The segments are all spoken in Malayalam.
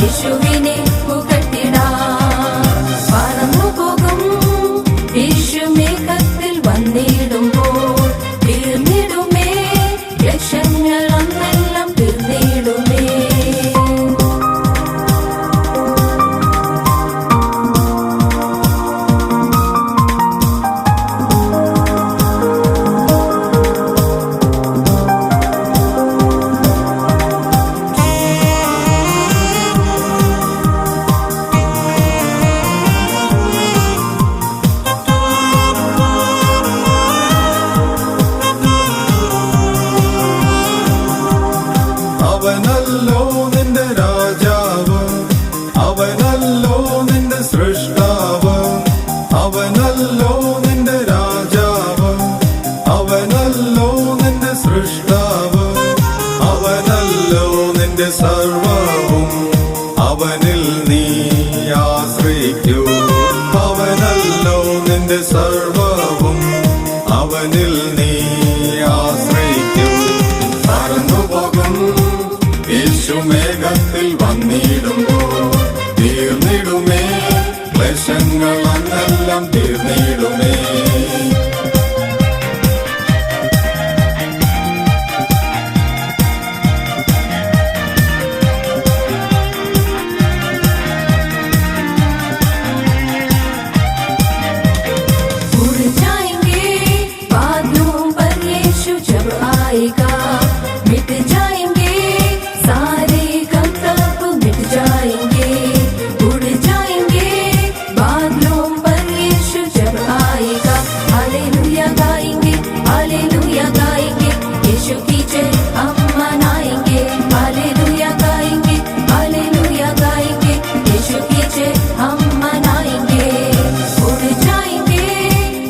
യേശുവിനെ പുകഴ്ത്തിടാം. പറന്നുപോകും യേശുമേഘത്തിൽ വന്നിടുമ്പോൾ തീർന്നിടുമേ ലക്ഷ്യങ്ങൾ അന്നെല്ലാം തീർന്നിടുമേ. അവനല്ലോ നിന്റെ രാജാവ്, അവനല്ലോ നിന്റെ സൃഷ്ടാവ്, അവനല്ലോ നിന്റെ രാജാവ്, അവനല്ലോ നിന്റെ സൃഷ്ടാവ്, അവനല്ലോ നിന്റെ സർവവും, അവനിൽ നീ ആശ്രയിക്കൂ. അവനല്ലോ നിന്റെ സർവവും, അവനിൽ നീ ആശ്രയിക്കൂ. പറന്നുപോകും യേശുമേഘത്തിൽ വന്നിടുമ്പോൾ തീർന്നിടുമേ ക്ലേശങ്ങൾ അന്നെല്ലാം തീർന്നിടുമേ. उड़ जाएंगे बादलों पर यीशु जब आएगा, मिट जाएंगे सारे गम तब मिट जाएंगे. उड़ जाएंगे बादलों पर यीशु जब आएगा, हालेलुया गाएंगे, हालेलुया गाएंगे, यीशु की जय हम मनाएंगे. हालेलुया गाएंगे, हालेलुया गाएंगे, यीशु की जय हम मनाएंगे. उड़ जाएंगे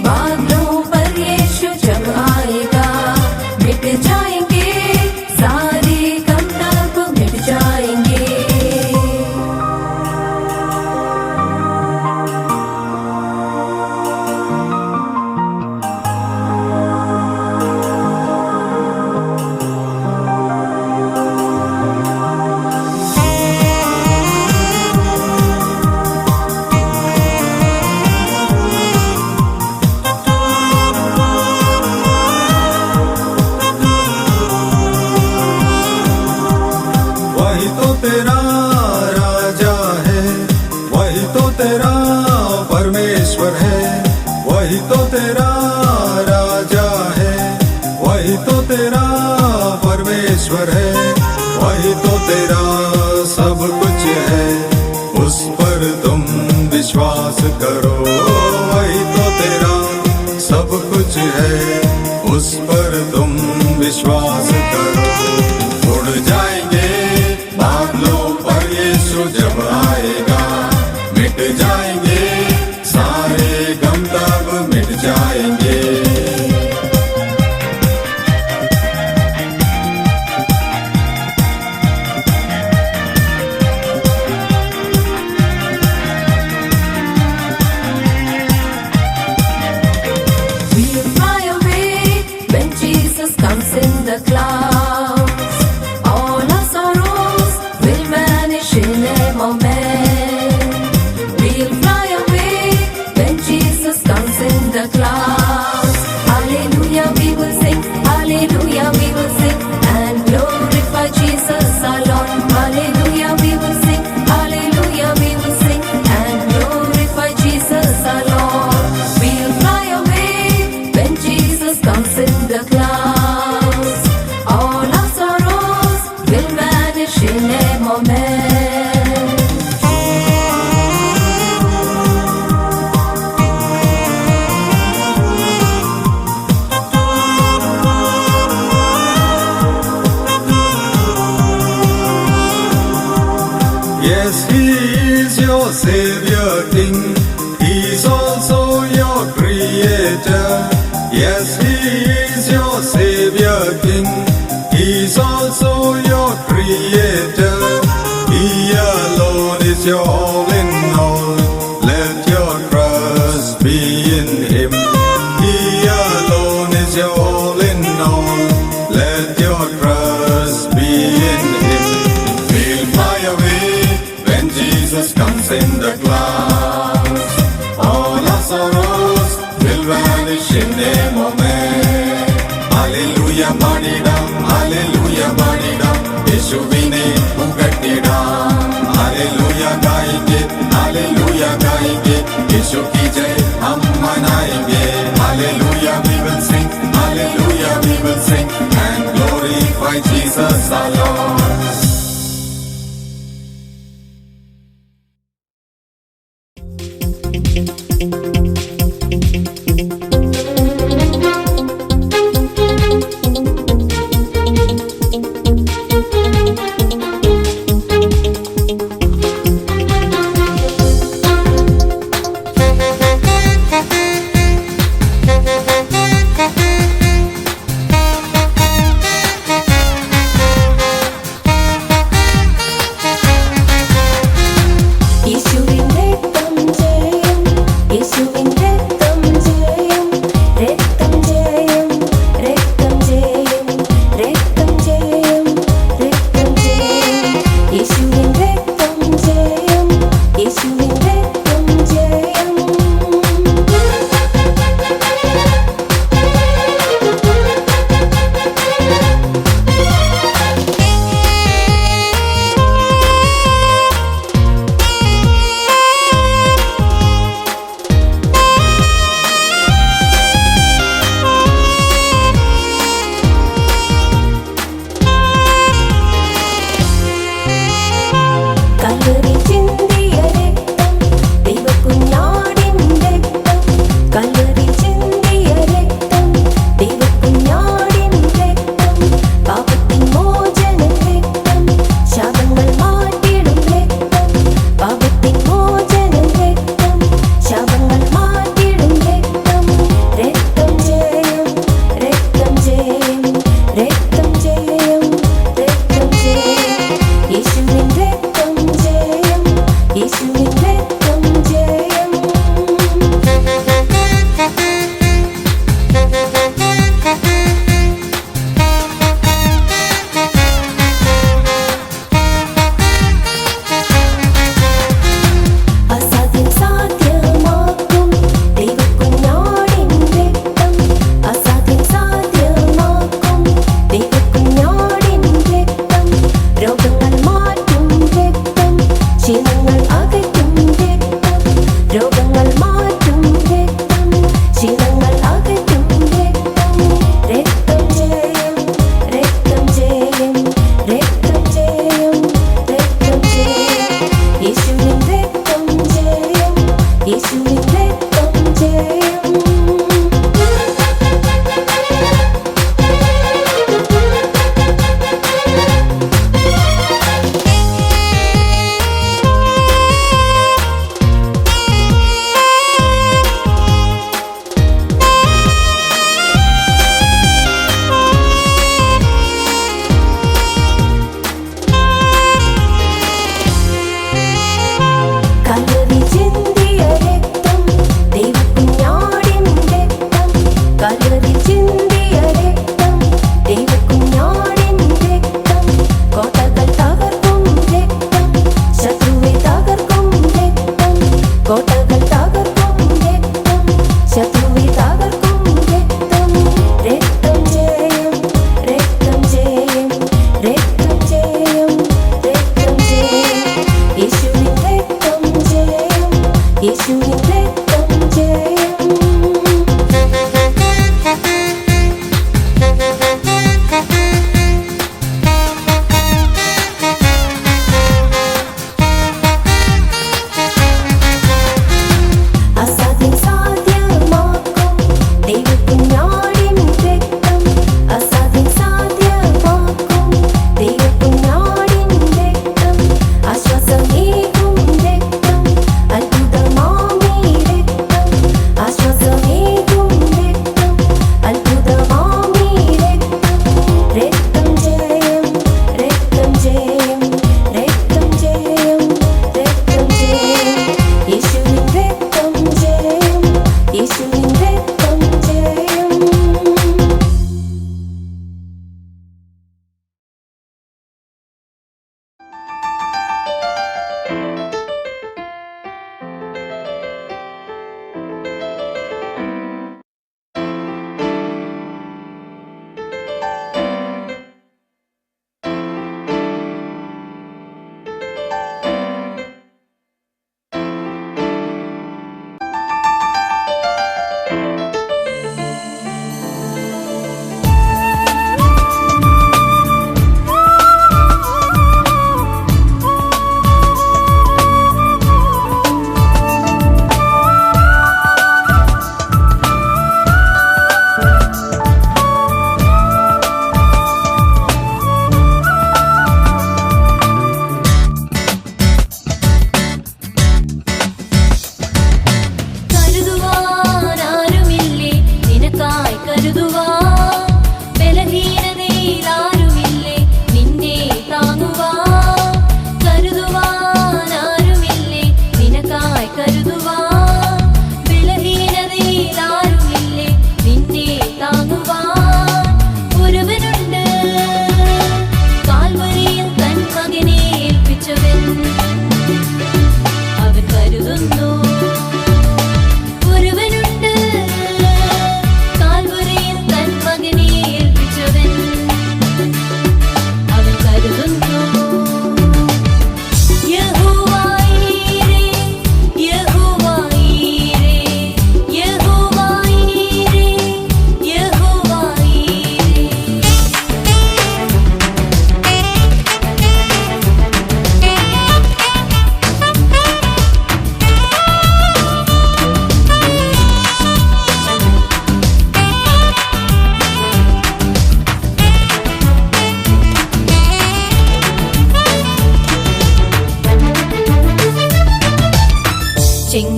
बादलों पर यीशु जब आएगा, मिट जाएंगे सारे गम तब मिट जाएंगे. वही तो तेरा राजा है, वही तो तेरा परमेश्वर है, वही तो तेरा राजा है, वही तो तेरा परमेश्वर है, वही तो तेरा सब कुछ है, उस पर तुम विश्वास करो. वही तो तेरा सब कुछ है, उस पर तुम विश्वास करो. उड़ जाएंगे बादलों पर यीशु जब आएगा, मिट जाएंगे सारे गम तब मिट जाएंगे. We'll fly away when Jesus comes in the clouds. All our sorrows will vanish in a moment. We'll fly away when Jesus comes in the clouds. Hallelujah, we will sing. Hallelujah, we will sing and glorify Jesus our Lord. Hallelujah, we will sing. Hallelujah, we will sing and glorify Jesus our Lord. We'll fly away when Jesus comes in the clouds. All our sorrows will vanish in a moment. Yes, he is your Savior King, he is also your Creator. Yes, he is your Savior King, he is also your Creator. He alone is your all in all, let your trust be in him. He alone is your all in all, let your trust be in him. We'll fly away in the clouds. All our sorrows will vanish in a moment. Hallelujah പാടിടാം, hallelujah പാടിടാം, യേശുവിനെ പുകഴ്ത്തിടാം. Hallelujah गाएंगे, hallelujah गाएंगे, यीशु की जय हम मनाएंगे. Hallelujah we will sing, hallelujah we will sing and glorify Jesus our Lord.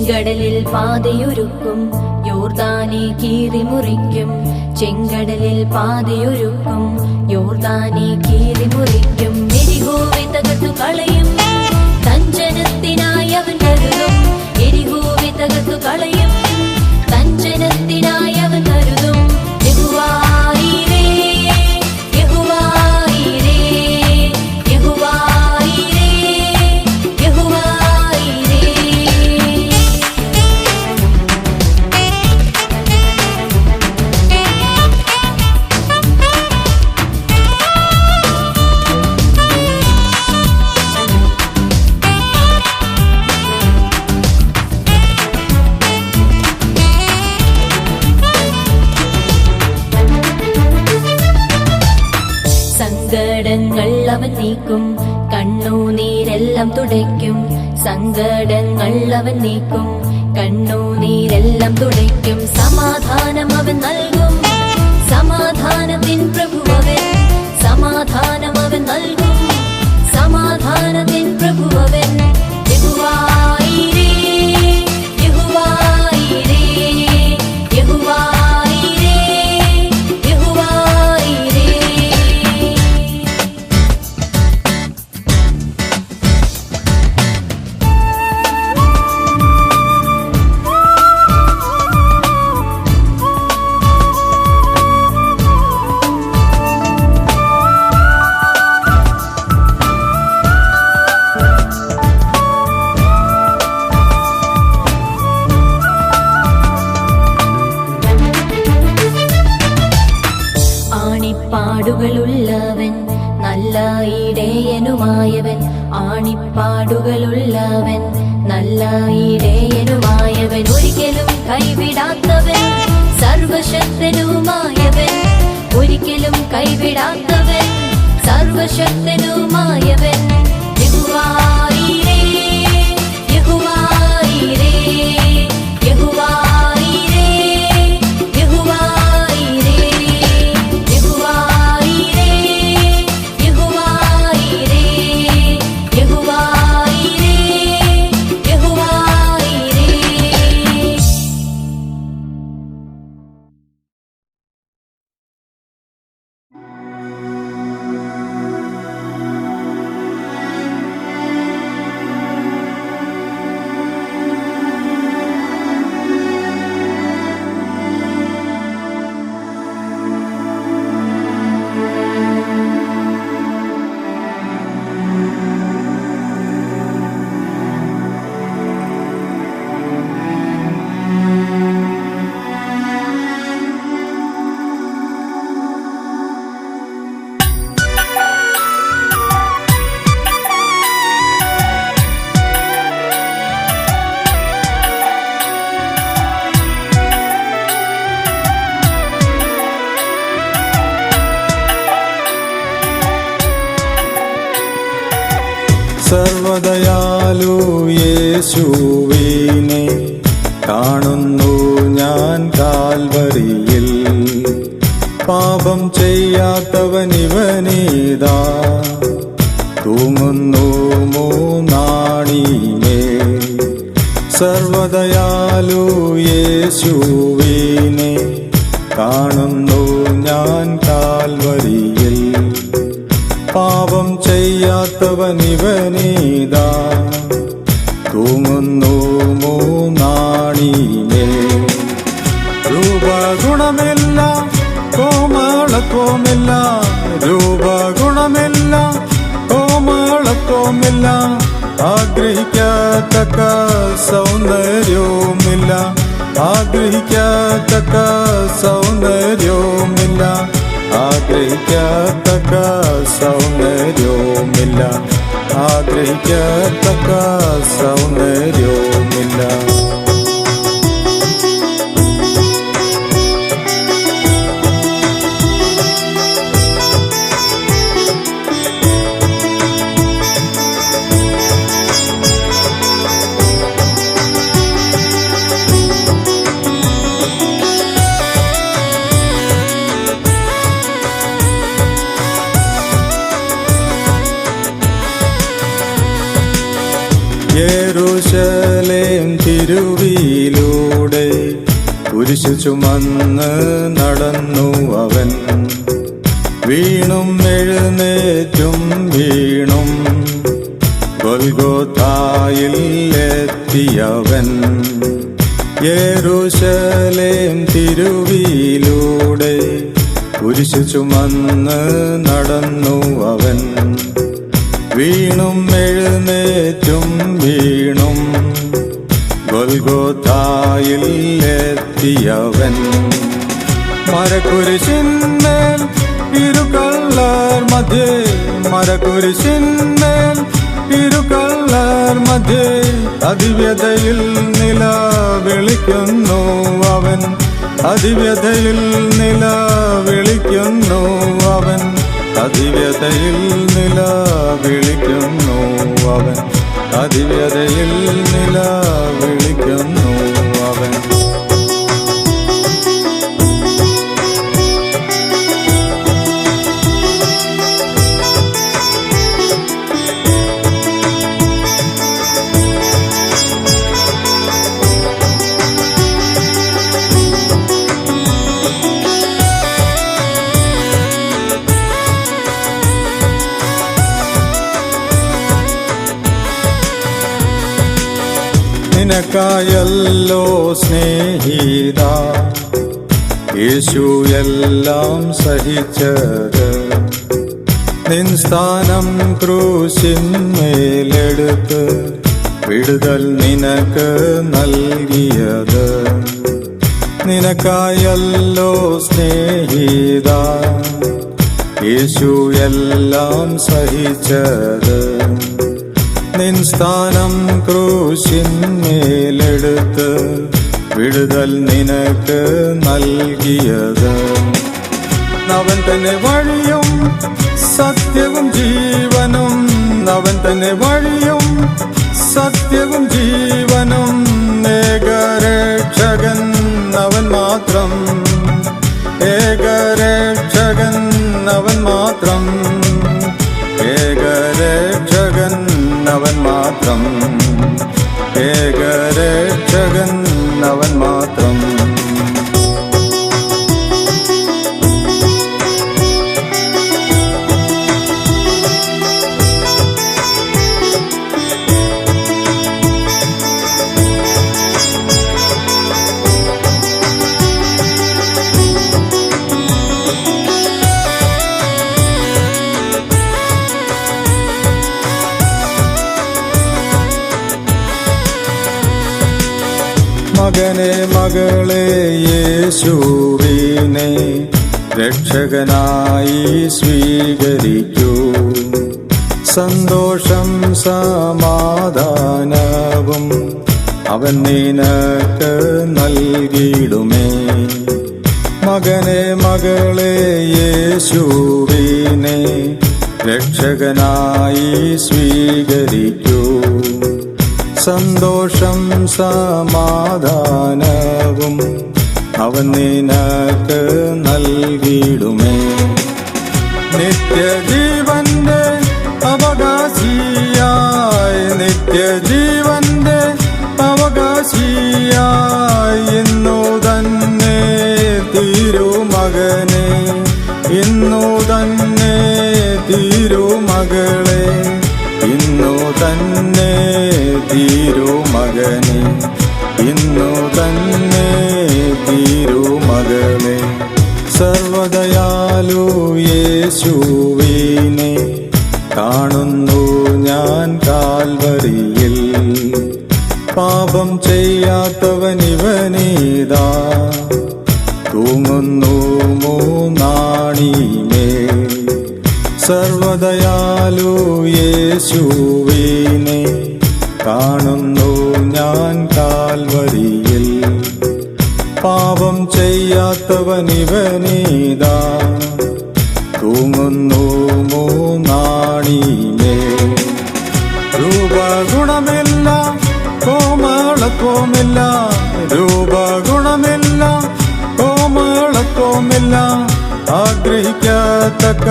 ചെങ്കടലിൽ പാതയൊരുക്കും, യോർദാനെ കീറിമുറിക്കും. ചെങ്കടലിൽ പാതയൊരുക്കും, യോർദാനെ കീറിമുറിക്കും. എരിഹോവെ തകർത്തു കളയും, തൻ ജനത്തിനായി അവൻ കരുതും. എരിഹോവെ തകർത്തു കളയും, തൻ ജനത്തിനായി അവൻ കരുതും. യഹോവ ഈരേ, യഹോവ ഈരേ, യഹോവ ഈരേ, യഹോവ ഈരേ. സങ്കടങ്ങൾ അവൻ നീക്കും, കണ്ണുനീരെല്ലാം തുടയ്ക്കും. സങ്കടങ്ങൾ അവൻ നീക്കും, കണ്ണുനീരെല്ലാം തുടയ്ക്കും. സമാധാനം അവൻ നൽകും, സമാധാനത്തിൻ പ്രഭുവവൻ. സമാധാനം അവൻ നൽകും, സമാധാനത്തിൻ പ്രഭുവവൻ. യഹോവ ഈരേ, യഹോവ ഈരേ, യഹോവ ഈരേ, യഹോവ ഈരേ. ആണിപ്പാടുകളുള്ളവൻ, നല്ല ഇടയനുമായവൻ. ആണിപ്പാടുകളുള്ളവൻ, നല്ല ഇടയനുമായവൻ. ഒരിക്കലും കൈവിടാത്തവൻ, സർവശക്തനുമായവൻ. ഒരിക്കലും കൈവിടാത്തവൻ, സർവശക്തനുമായവൻ. യഹോവ ഈരേ, യഹോവ ഈരേ, യഹോവ ഈരേ, യഹോവ ഈരേ, യഹോവ ഈരേ, യഹോവ ഈരേ, യഹോവ ഈരേ, യഹോവ ഈരേ. സർവദയാലു യേശുവിനെ കാണുന്നു ഞാൻ കാൽവരിയിൽ. പാപം ചെയ്യാത്തവനിവനീതാ തൂങ്ങുന്നു മൂന്നാണിമേ. സർവദയാലു യേശുവിനെ കാണുന്നു ഞാൻ കാൽവരിയിൽ. പാപം ചെയ്യാത്തവനിവനീതാ തൂങ്ങുന്നു മൂന്നാണിമേ. രൂപഗുണമില്ല, കോമളത്വമില്ല. രൂപഗുണമില്ല, കോമളത്വമില്ല. ആഗ്രഹിക്കത്തക്ക സൗന്ദര്യവുമില്ല. ആഗ്രഹിക്കത്തക്ക സൗന്ദര്യവുമില്ല. ആഗ്രഹിക്കത്തക്ക സൗന്ദര്യവുമില്ല. ആഗ്രഹിക്കത്തക്ക സൗന്ദര്യവുമില്ല. യെരൂശലേം യെരൂശലേം തിരുവിലൂടെ കുരിശു ചുമന്ന് നടന്നു അവൻ. വീണും എഴുന്നേറ്റും വീണും ഗൊൽഗോഥായിൽ എത്തിയവൻ. യെരൂശലേം തിരുവിലൂടെ കുരിശു ചുമന്ന് നടന്നു അവൻ. വീണും എഴുന്നേറ്റും വീണും ഗൊൽഗോഥായിൽ എത്തിയവൻ. മരക്കുരിശിന്മേൽ ഇരുകള്ളർ മധ്യേ, മരക്കുരിശിന്മേൽ ഇരുകള്ളർ മധ്യേ അതിവ്യതയിൽ നിലവിളിക്കുന്നു അവൻ. അതിവ്യതയിൽ നിലവിളിക്കുന്നു അവൻ. അതിവ്യതയിൽ നിലവിളിക്കുന്നു അവൻ. അതിവ്യതയിൽ നിലവിളിക്കുന്നു അവൻ. നിനക്കായല്ലോ സ്നേഹിത യേശു എല്ലാം സഹിച്ചത്. നിൻ സ്ഥാനം ക്രൂശിന്മേലെടുത്ത് വിടുതൽ നിനക്ക് നൽകിയത്. നിനക്കായല്ലോ സ്നേഹിത യേശു എല്ലാം സഹിച്ചത്. നിൻ സ്ഥാനം ക്രൂശിന്മേലെടുത്ത് വിടുതൽ നിനക്ക് നൽകിയത്. അവൻ തന്നെ വഴിയും സത്യവും ജീവനും. അവൻ തന്നെ വഴിയും സത്യവും ജീവനും. ഏകരക്ഷകൻ അവൻ മാത്രം. ഏകരക്ഷകൻ അവൻ മാത്രം. ഏകരക്ഷകൻ അവൻ മാത്രം. ഏകരക്ഷകൻ അവൻ മാത്രം. മകനെ മകളെ യേശുവിനെ രക്ഷകനായി സ്വീകരിക്കൂ. സന്തോഷം സമാധാനവും അവൻ നിനക്ക് നൽകിയിടുമേ. മകനെ മകളെ യേശുവിനെ രക്ഷകനായി സ്വീകരിക്കൂ. സന്തോഷം സമാധാനവും അവൻ നിനക്ക് നൽകിയിടുമേ. നിത്യജീവന്റെ അവകാശിയായി, നിത്യജീവന്റെ അവകാശിയായി ഇന്നു തന്നെ തിരുമകനെ, ഇന്നു തന്നെ തിരുമകളെ, ഇന്നു തന്നെ തിരുമകനെ, ഇന്നു തന്നെ തിരുമകളെ. സർവദയാലു യേശുവിനെ കാണുന്നു ഞാൻ കാൽവരിയിൽ. പാപം ചെയ്യാത്തവനിവനീതാ തൂങ്ങുന്നു മൂന്നാണിമേൽ. സർവദയാലു യേശുവിനെ കാണുന്നു ഞാൻ കാൽവരിയിൽ. പാപം ചെയ്യാത്തവനിവനീതാ തൂങ്ങുന്നു മൂന്നാണിമേൽ. രൂപഗുണമില്ല, കോമളത്വമില്ല, രൂപഗുണമില്ല, കോമളത്വമില്ല, ആഗ്രഹിക്കത്തക്ക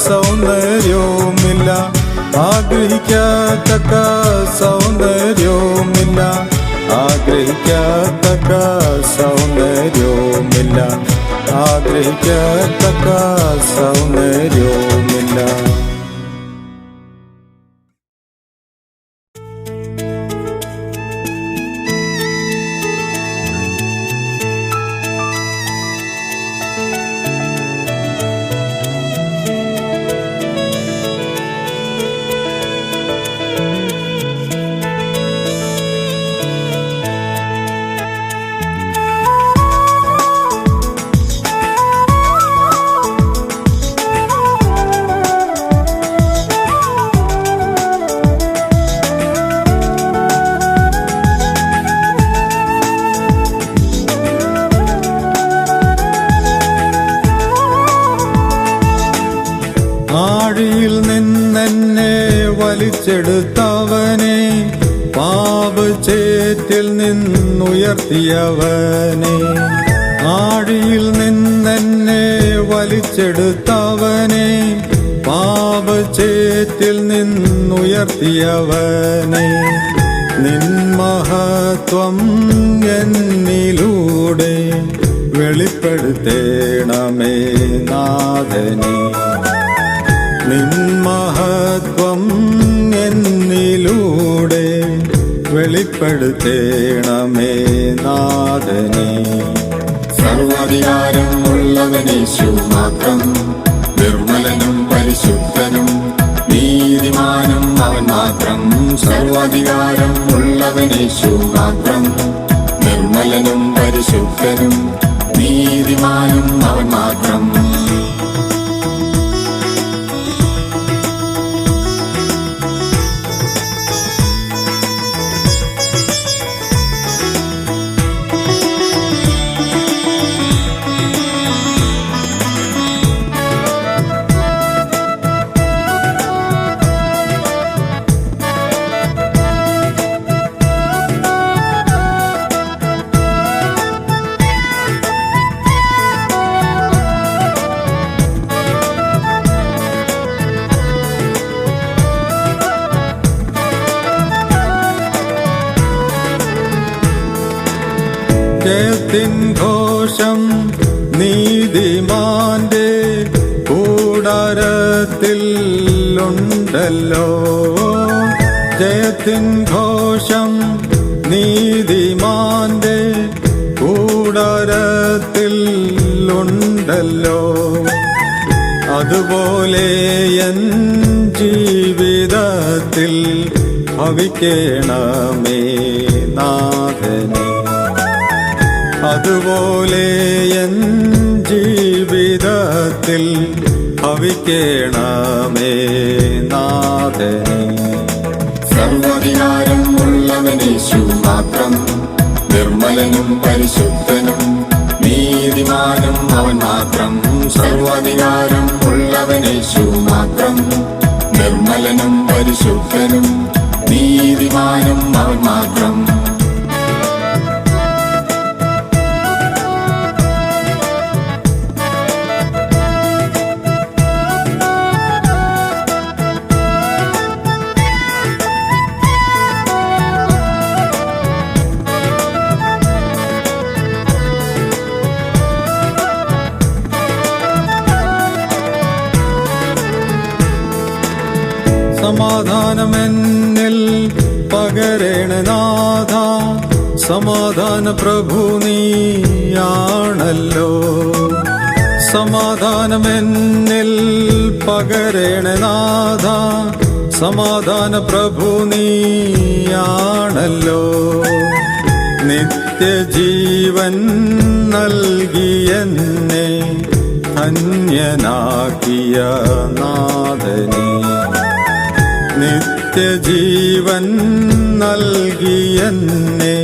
സൗന്ദര്യവുമില്ല, ആഗ്രഹിക്കത്തക്ക സൗന്ദര്യവുമില്ല. വിവരിക്കത്തക്ക സൗന്ദര്യവുമില്ല. ആഴിയിൽ നിന്നെന്നെ വലിച്ചെടുത്തവനെ, പാപചേറ്റിൽ നിന്നുയർത്തിയവനെ. ആഴിയിൽ നിന്നെന്നെ വലിച്ചെടുത്തവനെ, പാപചേറ്റിൽ നിന്നുയർത്തിയവനെ. നിൻ മഹത്വം എന്നിലൂടെ വെളിപ്പെടുത്തേണമേ നാഥനേ. നിൻ മഹത്വം എന്നിലൂടെ വെളിപ്പെടുത്തേണമേ നാഥനേ. സർവാധികാരം ഉള്ളവനേശു മാത്രം, നിർമ്മലനും പരിശുദ്ധനും നീതിമാനും അവൻ മാത്രം. സർവാധികാരം ഉള്ളവനേശു മാത്രം, നിർമ്മലനും പരിശുദ്ധനും നീതിമാനും അവൻ മാത്രം. ജയത്തിൻ ഘോഷം നീതിമാന്റെ കൂടാരത്തിൽ ഉണ്ടല്ലോ. ജയത്തിൻ ഘോഷം നീതിമാന്റെ കൂടാരത്തിൽ ഉണ്ടല്ലോ. അതുപോലെ എൻ ജീവിതത്തിൽ ഭവിക്കണമേ നാഥനേ. അതുപോലെ എൻ ജീവിതത്തിൽ ഭവിക്കണമേ നാഥനേ. സർവാധികാരം ഉള്ളവനേശു മാത്രം, നിർമ്മലനും പരിശുദ്ധനും നീതിമാനും അവൻ മാത്രം. സർവാധികാരം ഉള്ളവനേശു മാത്രം, നിർമ്മലനും പരിശുദ്ധനും നീതിമാനും അവൻ മാത്രം. സമാധാനമെന്നിൽ പകരണ നാഥ, സമാധാന പ്രഭു നീയാണല്ലോ. സമാധാനമെന്നിൽ പകരണ നാഥ, സമാധാന പ്രഭു നീയാണല്ലോ. നിത്യജീവൻ നൽകിയെന്നെ ധന്യനാക്കിയ നാഥനേ. നിത്യജീവൻ നൽകിയെന്നെ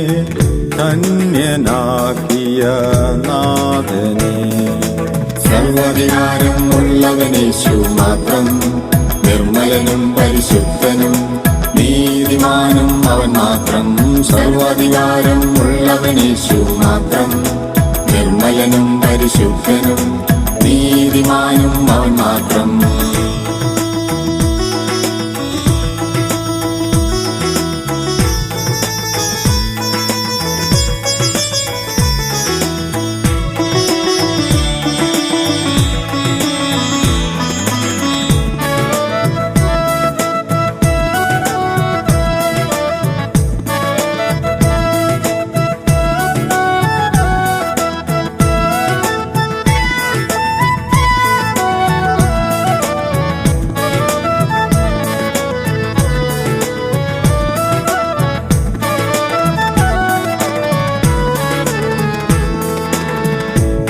ധന്യനാക്കിയ നാഥനേ. സർവാധികാരം ഉള്ളവനേശു മാത്രം, നിർമ്മലനും പരിശുദ്ധനും നീതിമാനും അവൻ മാത്രം. സർവാധികാരം ഉള്ളവനേശു മാത്രം, നിർമ്മലനും പരിശുദ്ധനും നീതിമാനും അവൻ മാത്രം.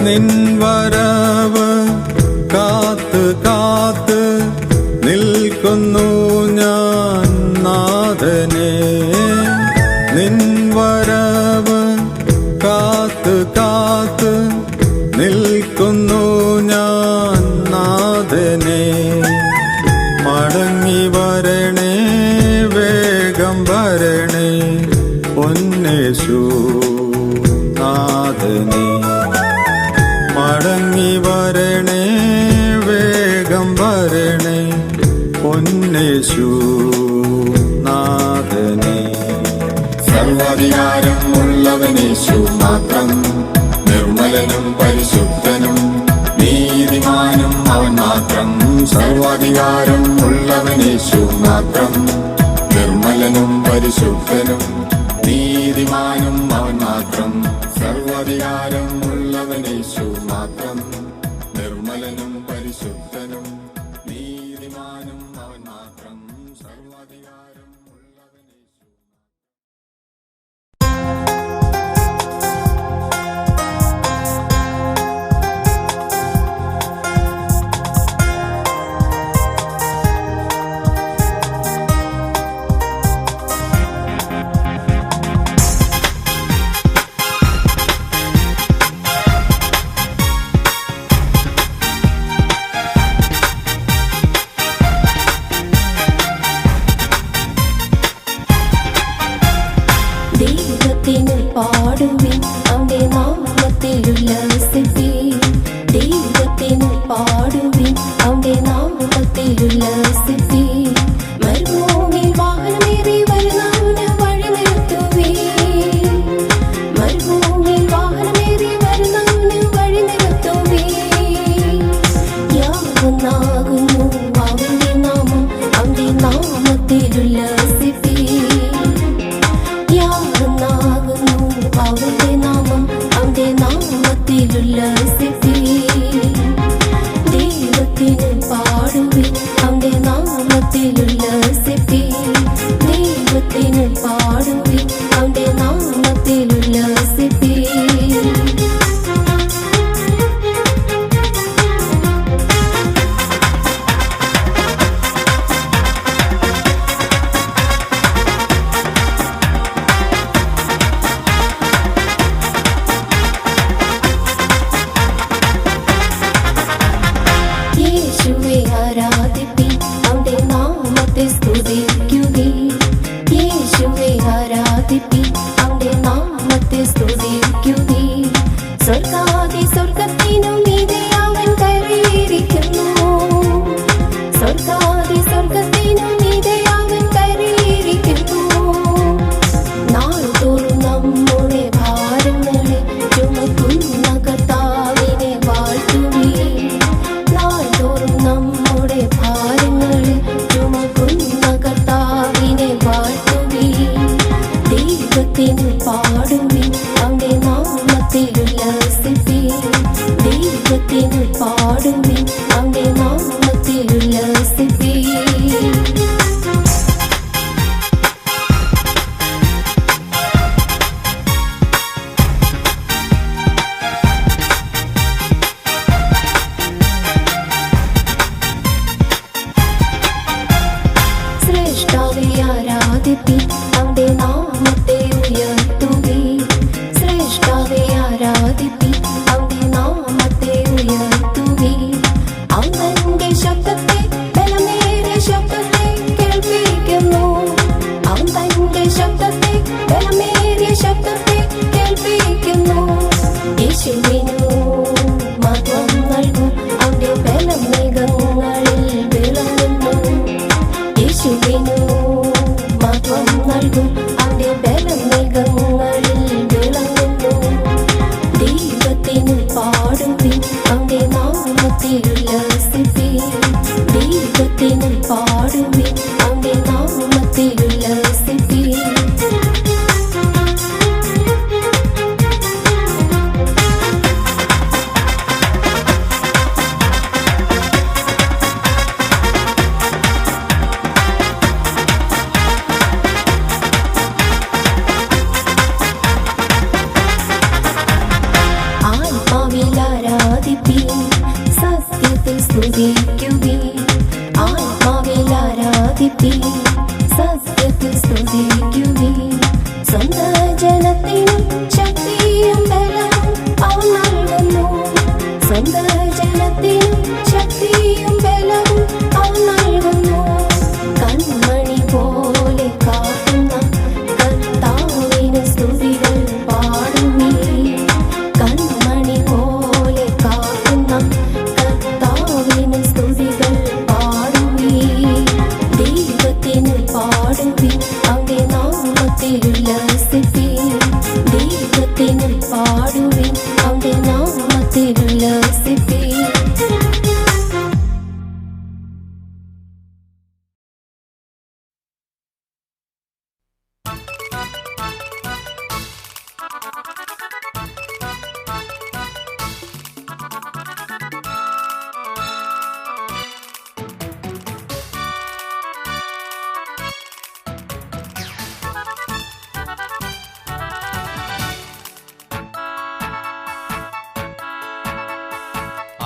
നിൻ വരവ് കാത്ത് കാത്ത് നിൽക്കുന്നു ഞാൻ നാഥനെ. നിൻ വരവ് കാത്ത് കാത്ത് നിൽക്കുന്നു ഞാൻ നാഥനെ. മടങ്ങി വരണേ വേഗം വരണേ പൊന്നേശു നാഥനെ. മടങ്ങി വരണേ വേഗം വരണേ പൊന്നേശു നാഥനെ. സർവാധികാരം ഉള്ളവനേശു മാത്രം, നിർമ്മലനും പരിശുദ്ധനും നീതിമാനും അവൻ മാത്രം. സർവാധികാരം ഉള്ളവനേശു മാത്രം, നിർമ്മലനും പരിശുദ്ധനും നീതിമാനും അവൻ മാത്രം. സർവാധികാരം ഉള്ളവനേശു മാത്രം, നിർമ്മലനും പരിശുദ്ധനും നീതിമാനും അവൻ മാത്രം. സർവാധികാരം ഉള്ളവനേശു. ദൈവത്തിന് പാടുവിൻ, അവന്റെ നാമത്തിൽ ഉല്ലസിപ്പിൻ. ദൈവത്തിന് പാടുവിൻ, അവന്റെ നാമത്തിൽ ഉല്ലസിപ്പിൻ. മരുഭൂമിയിൽ വാഹനമേറി വരുന്നവന് വഴി നിരത്തുവിൻ. മരുഭൂമിയിൽ വാഹനമേറി വരുന്നവന് വഴി നിരത്തുവിൻ. യാതൊന്നാകുന്നു അവന്റെ നാമം, അവന്റെ നാമത്തിൽ ഉല്ലസിപ്പിൻ. യാതൊന്നാകുന്നു അവന്റെ നാമം, അവന്റെ നാമത്തിൽ ഉല്ലസിപ്പിൻ. ദൈവത്തിന് പാടുവിൻ, അവന്റെ നാമത്തിൽ ഉല്ലസിപ്പിൻ. ദൈവത്തിന് പാടുവിൻ, അവന്റെ നാമത്തിൽ ഉല്ലസിപ്പിൻ. യേശുവെ ആരാധിപ്പിൻ, അവന്റെ നാമത്തെ സ്തുതിക്കുവിൻ. യേശുവെ ആരാധിപ്പിൻ, അവന്റെ നാമത്തെ സ്തുതിക്കുവിൻ. സ്വർഗ്ഗാദി സ്വർഗ്ഗത്തിനും മീതെ അവൻ കയറിയിരിക്കുന്നു. സ്വർഗ്ഗാദി സ്വർഗ്ഗത്തിനും മീതെ അവൻ കയറിയിരിക്കുന്നു. നാൾതോറും നമ്മുടെ ഭാരങ്ങളെ ചുമക്കുന്ന കർത്താവിനെ വാഴ്ത്തുവിൻ. നാൾതോറും നമ്മുടെ ഭാരങ്ങളെ ചുമക്കുന്ന കർത്താവിനെ വാഴ്ത്തുവിൻ. ദൈവത്തിന് പാടുവിൻ, അവന്റെ നാമത്തിൽ ഉല്ലസിപ്പിൻ. ദൈവത്തിന് പാടുവിൻ, അവന്റെ നാമത്തിൽ ഉല്ലസിപ്പിൻ. ശ്രേഷ്ഠാവെ ആരാധിപ്പിൻ, അവന്റെ നാമത്തെ ഉയർത്തുവിൻ. ശ്രേഷ്ഠാവെ ആരാധിപ്പിൻ, അവന്റെ നാമത്തെ ഉയർത്തുവിൻ. അവന്റെ ശബ്ദത്തെ ബലമേറിയ ശബ്ദത്തെ കേൾപ്പിക്കുന്നു. അവന്റെ ശബ്ദത്തെ ബലമേറിയ ശബ്ദത്തെ കേൾപ്പിക്കുന്നു. യേശുവിനു മഹത്വം നൽകും, അവന്റെ ബലം മേഘങ്ങളിൽ വിളങ്ങുന്നു. യേശുവിനു മഹത്വം നൽകും, അവന്റെ ബലം മേഘങ്ങളിൽ വിളങ്ങുന്നു. ദൈവത്തിന് പാടുവിൻ, അവന്റെ നാമത്തിൽ ഉല്ലസിപ്പിൻ. ദൈവത്തിന് പാടുവിൻ, അവന്റെ നാമത്തിൽ ഉല്ലസിപ്പിൻ. നാമത്തിലുല്ലസിപ്പിൻ, ദൈവത്തിനും പാടുവിൻ, അവന്റെ നാമത്തിലുല്ലസിപ്പിൻ.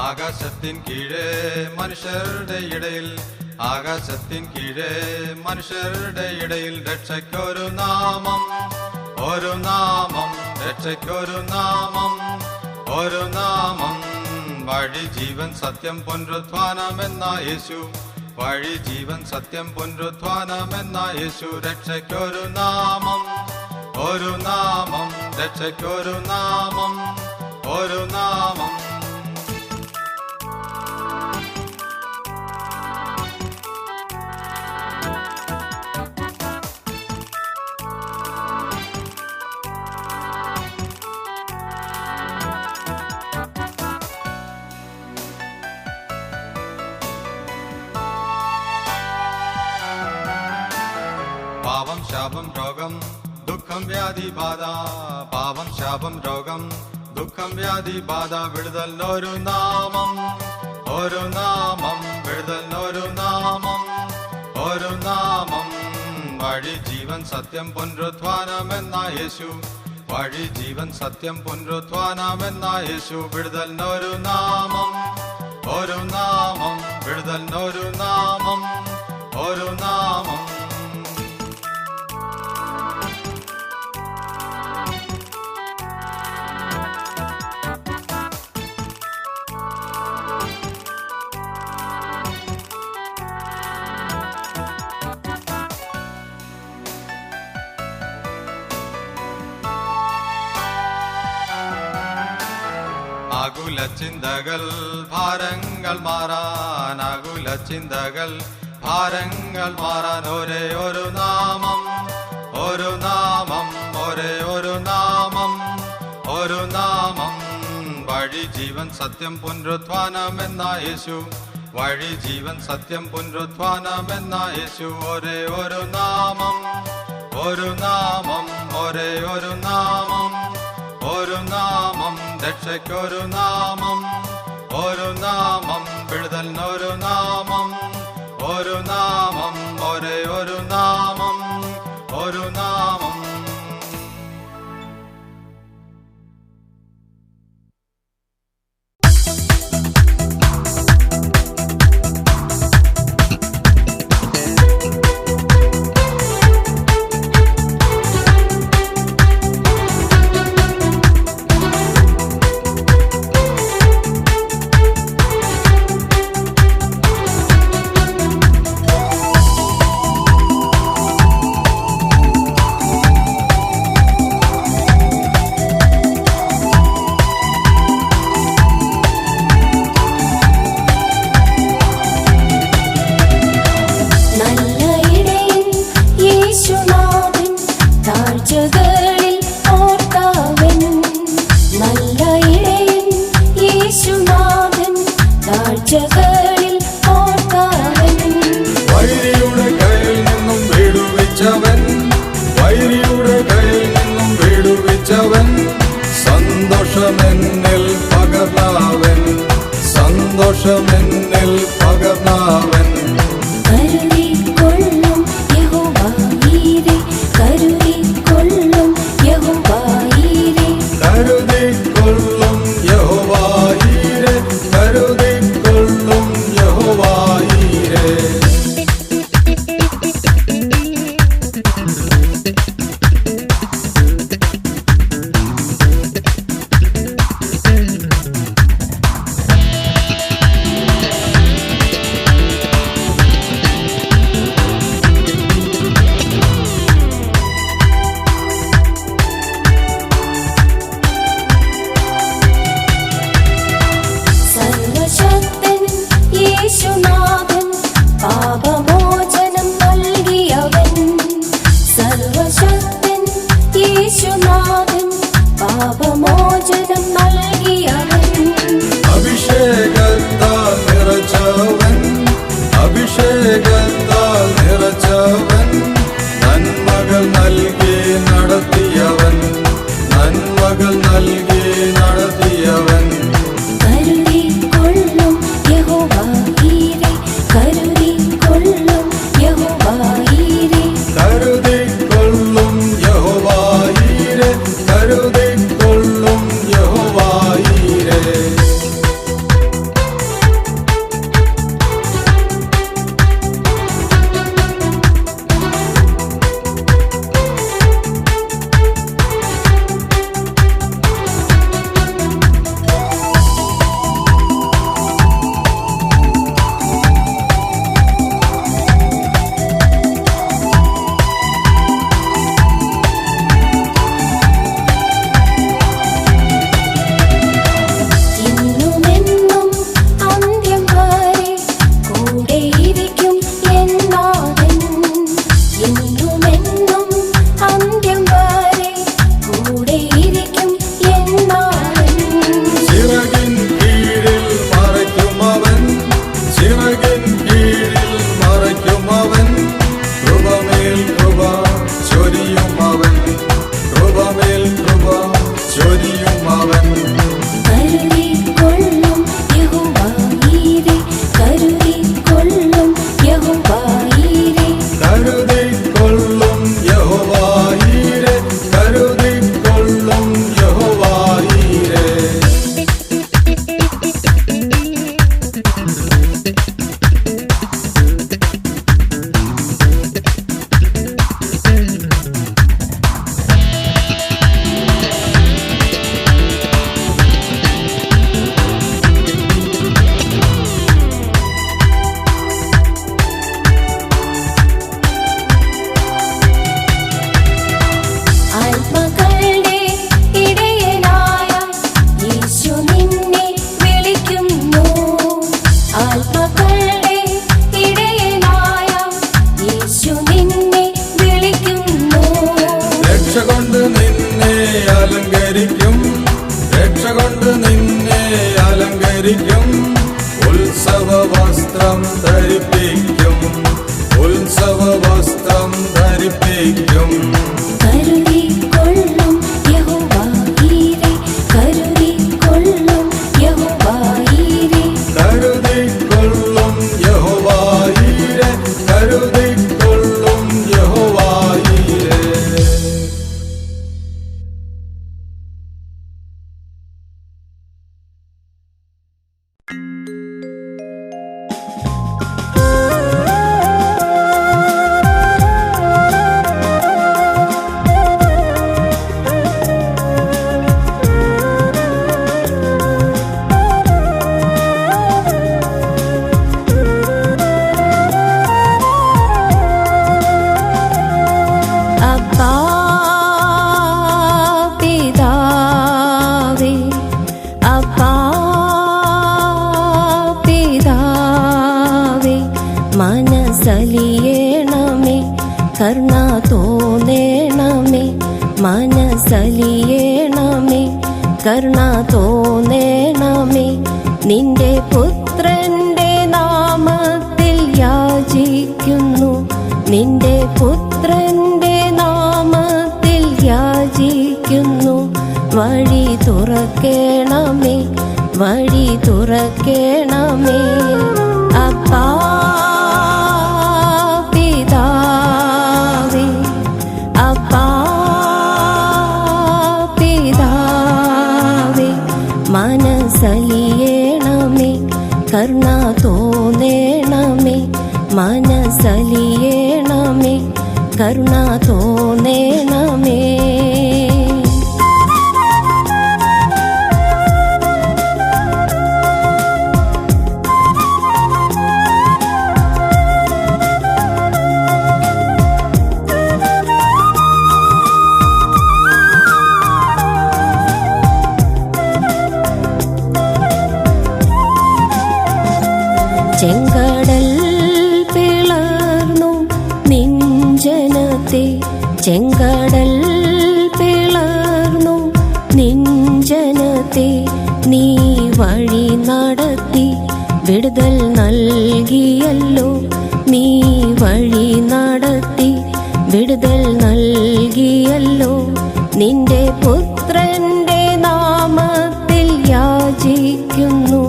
ആകാശത്തിൻ കീഴേ മനുഷ്യരുടെ ഇടയിൽ, ആകാശത്തിൻ കീഴേ മനുഷ്യരുടെ ഇടയിൽ രക്ഷയ്ക്കൊരു നാമം, ഒരു നാമം, രക്ഷയ്ക്കൊരു നാമം, ഒരു നാമം. വഴി ജീവൻ സത്യം പുനരുത്ഥാനമെന്ന യേശു, വഴി ജീവൻ സത്യം പുനരുത്ഥാനമെന്ന യേശു. രക്ഷയ്ക്കൊരു നാമം, ഒരു നാമം, രക്ഷയ്ക്കൊരു നാമം, ഒരു നാമം. പാപം ശാപം രോഗം ദുഃഖം വ്യാധി ബാധ, പാപം ശാപം രോഗം ദുഃഖം വ്യാധി ബാധ. വിടുതലിനൊരു നാമം, ഒരു നാമം, വിടുതലിനൊരു നാമം, ഒരു നാമം. വഴി ജീവൻ സത്യം പുനരുത്ഥാനമെന്ന യേശു, വഴി ജീവൻ സത്യം പുനരുത്ഥാനമെന്ന യേശു. വിടുതലിനൊരു നാമം, ഒരു നാമം, വിടുതലിനൊരു നാമം, ഒരു നാമം. ആകുല ചിന്തകൾ ഭാരങ്ങൾ മാറാൻ, ആകുല ചിന്തകൾ ഭാരങ്ങൾ മാറാൻ ഒരേ ഒരു നാമം, ഒരു നാമം, ഒരേ ഒരു നാമം, ഒരു നാമം. വഴി ജീവൻ സത്യം പുനരുത്ഥാനമെന്ന യേശു, വഴി ജീവൻ സത്യം പുനരുത്ഥാനമെന്ന യേശു. ഒരേ ഒരു നാമം, ഒരു നാമം, ഒരേ ഒരു നാമം, ഒരു നാമം. രക്ഷയ്ക്കൊരു നാമം, ഒരു നാമം, വിടുതലിനൊരു നാമം, ഒരു നാമം, ഒരേ ഒരു നാമം, ഒരു നാമം. വൈരിയുടെ കയ്യിൽ നിന്നും വിടുവിച്ചവൻ, വൈരിയുടെ കയ്യിൽ നിന്നും വിടുവിച്ചവൻ. സന്തോഷമെന്നിൽ പകർന്നവൻ, സന്തോഷമെന്നിൽ പകർന്നവൻ. കരുതിക്കൊള്ളും യഹോവയീരേ, കരുതിക്കൊള്ളും യഹോവയീരേ, കരുതിക്കൊള്ളും യഹോവയീരേ, കരുതിക്കൊള്ളും യഹോവയീരേ. നൽകി നടത്തിയവൻ, നന്മകൾ നൽകി നടത്തിയവൻ. കരുതിക്കൊള്ളും യഹോവ ഈരെ, കരുതിക്കൊള്ളും യഹോവ ഈരെ. കരുതിക്കൊള്ളും യഹോവ ഈരെ, കരുതിക്കൊള്ളും യഹോവ ഈരെ. ഇന്നുമെന്നും അന്ത്യം വരെ കൂടെയിരിക്കും എന്നാഥൻ. ഇന്നുമെന്നും അന്ത്യം വരെ കൂടെയിരിക്കും എന്നാഥൻ. ചിറകിൻ കീഴിൽ മറയ്ക്കുമവൻ, ചിറകിൻ കീഴിൽ മറയ്ക്കുമവൻ. കൃപമേൽ കൃപ ചൊരിയുമവൻ, കൃപമേൽ കൃപ ചൊരിയുമവൻ. കരുതിക്കൊള്ളും യഹോവ ഈരെ, കരുതിക്കൊള്ളും യഹോവ ഈരെ. കരുതിക്കൊള്ളും യഹോവ ഈരെ, കരുതിക്കൊള്ളും യഹോവ ഈരെ. ആത്മകളുടെ ഇടയനായ യേശു നിന്നെ വിളിക്കുന്നു. ആത്മകളുടെ ഇടയനായ യേശു നിന്നെ വിളിക്കുന്നു. രക്ഷ കൊണ്ട് നിന്നെ അലങ്കരിക്കും, രക്ഷ കൊണ്ട് നിന്നെ അലങ്കരിക്കും. ഉത്സവ വസ്ത്രം ധരിപ്പിക്കും, ഉത്സവ വസ്ത്രം ധരിപ്പിക്കും. കരുതിക്കൊള്ളും യഹോവ ഈരെ, കരുതിക്കൊള്ളും യഹോവ ഈരെ. കരുതിക്കൊള്ളും യഹോവ ഈരെ, കരുതിക്കൊള്ളും യഹോവ ഈരെ. അപ്പാ പിതാവേ, അപ്പാ പിതാവേ, മനസ്സലിയണമേ, കരുണ തോന്നണമേ. മനസ്സലിയണമേ, കരുണ തോന്നണമേ. നിന്റെ പുത്രന്റെ നാമത്തിൽ യാചിക്കുന്നു, നിന്റെ പുത്രന്റെ നാമത്തിൽ യാചിക്കുന്നു. വഴി തുറക്കേണമേ, വഴി തുറക്കേണമേ. അപ്പാ പിതാവേ, അപ്പാ പിതാവേ, മനസ്സലിയണമേ, കരുണ തോന്നണമേ. മനസ്സലിയണമേ, കരുണ തോന്നണമേ. ചെങ്കടൽ പിളർന്നു നിഞ്ജനത്തെ, ചെങ്കടൽ പിളർന്നു നിഞ്ജനത്തെ. നീ വഴി നടത്തി വിടുതൽ നൽകിയല്ലോ, നീ വഴി നടത്തി വിടുതൽ നൽകിയല്ലോ. നിന്റെ പുത്രന്റെ നാമത്തിൽ യാചിക്കുന്നു,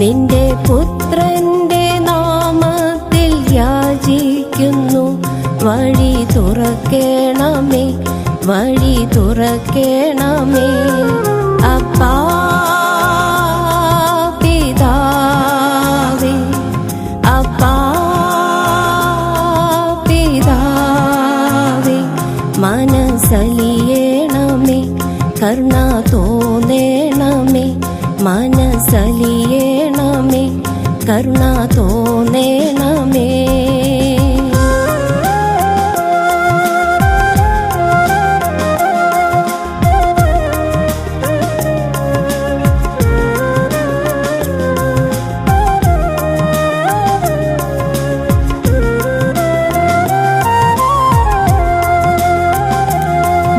നിന്റെ പുത്രന്റെ നാമത്തിൽ യാചിക്കുന്നു. വഴി തുറക്കേണമേ, വഴി തുറക്കേണമേ. അപ്പാ പിതാവേ, അപ്പാ പിതാവേ, മനസ്സലിയേണമേ, കരുണ തോന്നേണമേ, മനസ്സലിയേണമേ, കരുണ തോന്നേണമേ.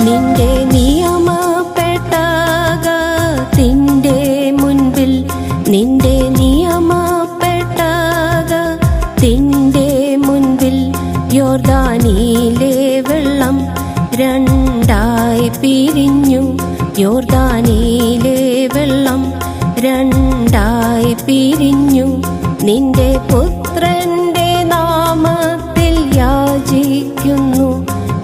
നിന്റെ നിയമപ്പെട്ടകത്തിൻ്റെ മുൻപിൽ, നിന്റെ നിയമപ്പെട്ടകത്തിൻ്റെ മുൻപിൽ യോർദാനിലെ വെള്ളം രണ്ടായി പിരിഞ്ഞു, യോർദാനിലെ വെള്ളം രണ്ടായി പിരിഞ്ഞു. നിന്റെ പുത്രന്റെ നാമത്തിൽ യാചിക്കുന്നു,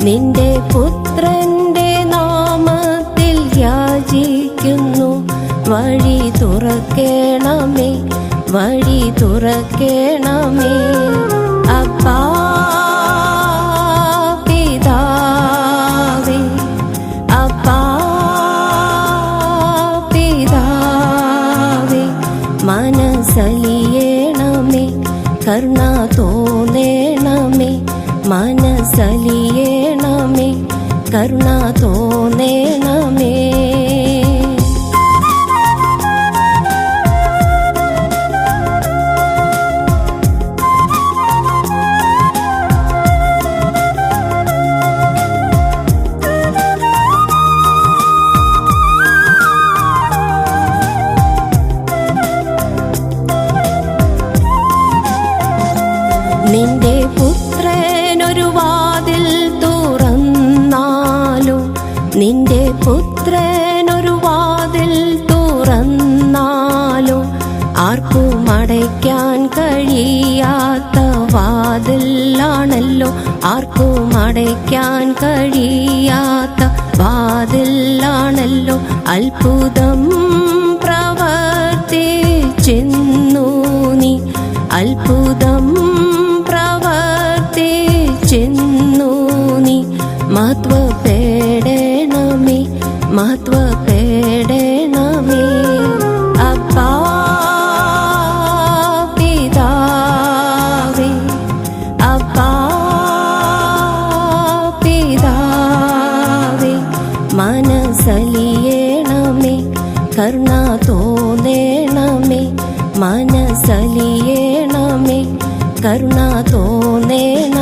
നിന്റെ പുത്രന്റെ നാമത്തിൽ യാചിക്കുന്നു. വഴി തുറക്കേണമേ, വഴി തുറക്കേണമേ. അപ്പാ പിതാവേ, അപ്പാ പിതാവേ, മനസ്സലിയേണമേ, കരുണ തോന്നേണമേ, മനസ്സലിയേണമേ, കരുണ തോന്നേണമേ. നിന്റെ പുത്രനൊരു വാതിൽ തുറന്നാലും, നിന്റെ പുത്രനൊരു വാതിൽ തുറന്നാലും ആർക്കും അടയ്ക്കാൻ കഴിയാത്ത വാതിലാണല്ലോ, ആർക്കും അടയ്ക്കാൻ കഴിയാത്ത വാതിലാണല്ലോ. അത്ഭുതം പ്രവർത്തിച്ചെന്നു നീ, അത്ഭുതം പ്രവർത്തിച്ചെന്നു നീ. മഹത്വപ്പെടണമേ, മഹത്വപ്പെടണമേ. അപ്പാ പിതാവേ, അപ്പാ പിതാവേ, മനസ്സലിയേണമേ, കരുണ തോന്നേണമേ, മനസ്സലിയേണമേ, കരുണ തോന്നേണമേ.